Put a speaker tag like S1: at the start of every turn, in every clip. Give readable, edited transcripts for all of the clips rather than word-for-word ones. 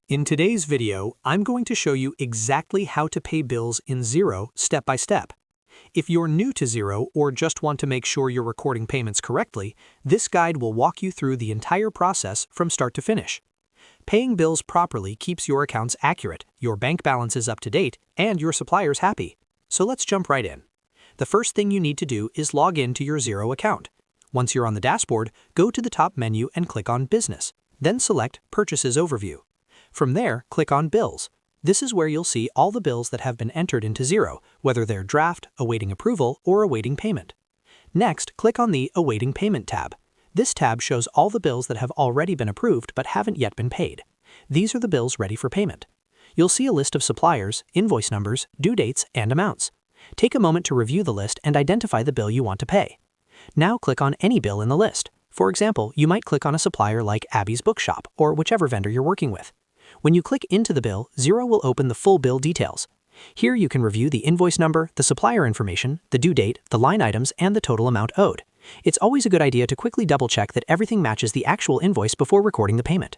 S1: In today's video, I'm going to show you exactly how to pay bills in Xero step by step. If you're new to Xero or just want to make sure you're recording payments correctly, this guide will walk you through the entire process from start to finish. Paying bills properly keeps your accounts accurate, your bank balances up to date, and your suppliers happy. So let's jump right in. The first thing you need to do is log in to your Xero account. Once you're on the dashboard, go to the top menu and click on Business. Then select Purchases Overview. From there, click on Bills. This is where you'll see all the bills that have been entered into Xero, whether they're draft, awaiting approval, or awaiting payment. Next, click on the Awaiting Payment tab. This tab shows all the bills that have already been approved but haven't yet been paid. These are the bills ready for payment. You'll see a list of suppliers, invoice numbers, due dates, and amounts. Take a moment to review the list and identify the bill you want to pay. Now click on any bill in the list. For example, you might click on a supplier like Abby's Bookshop or whichever vendor you're working with. When you click into the bill, Xero will open the full bill details. Here you can review the invoice number, the supplier information, the due date, the line items, and the total amount owed. It's always a good idea to quickly double-check that everything matches the actual invoice before recording the payment.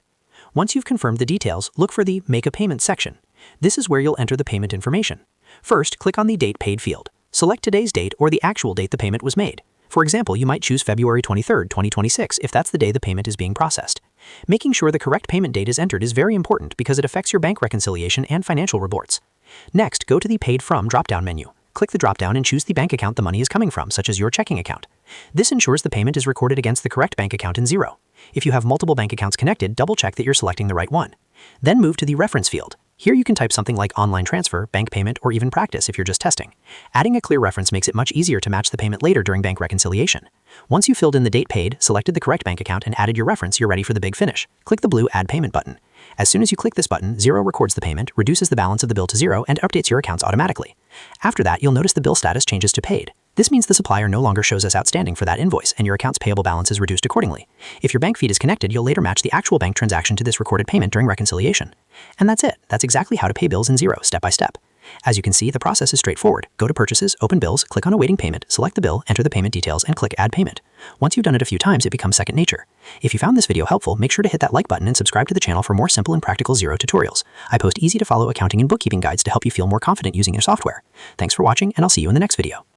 S1: Once you've confirmed the details, look for the Make a Payment section. This is where you'll enter the payment information. First, click on the Date Paid field. Select today's date or the actual date the payment was made. For example, you might choose February 23, 2026 if that's the day the payment is being processed. Making sure the correct payment date is entered is very important because it affects your bank reconciliation and financial reports. Next, go to the Paid From drop-down menu. Click the drop-down and choose the bank account the money is coming from, such as your checking account. This ensures the payment is recorded against the correct bank account in Xero. If you have multiple bank accounts connected, double-check that you're selecting the right one. Then move to the Reference field. Here you can type something like online transfer, bank payment, or even practice if you're just testing. Adding a clear reference makes it much easier to match the payment later during bank reconciliation. Once you've filled in the date paid, selected the correct bank account, and added your reference, you're ready for the big finish. Click the blue Add Payment button. As soon as you click this button, Xero records the payment, reduces the balance of the bill to zero, and updates your accounts automatically. After that, you'll notice the bill status changes to paid. This means the supplier no longer shows as outstanding for that invoice, and your accounts payable balance is reduced accordingly. If your bank feed is connected, you'll later match the actual bank transaction to this recorded payment during reconciliation. And that's it. That's exactly how to pay bills in Xero, step by step. As you can see, the process is straightforward. Go to Purchases, open Bills, click on Awaiting Payment, select the bill, enter the payment details, and click Add Payment. Once you've done it a few times, it becomes second nature. If you found this video helpful, make sure to hit that like button and subscribe to the channel for more simple and practical Xero tutorials. I post easy-to-follow accounting and bookkeeping guides to help you feel more confident using your software. Thanks for watching, and I'll see you in the next video.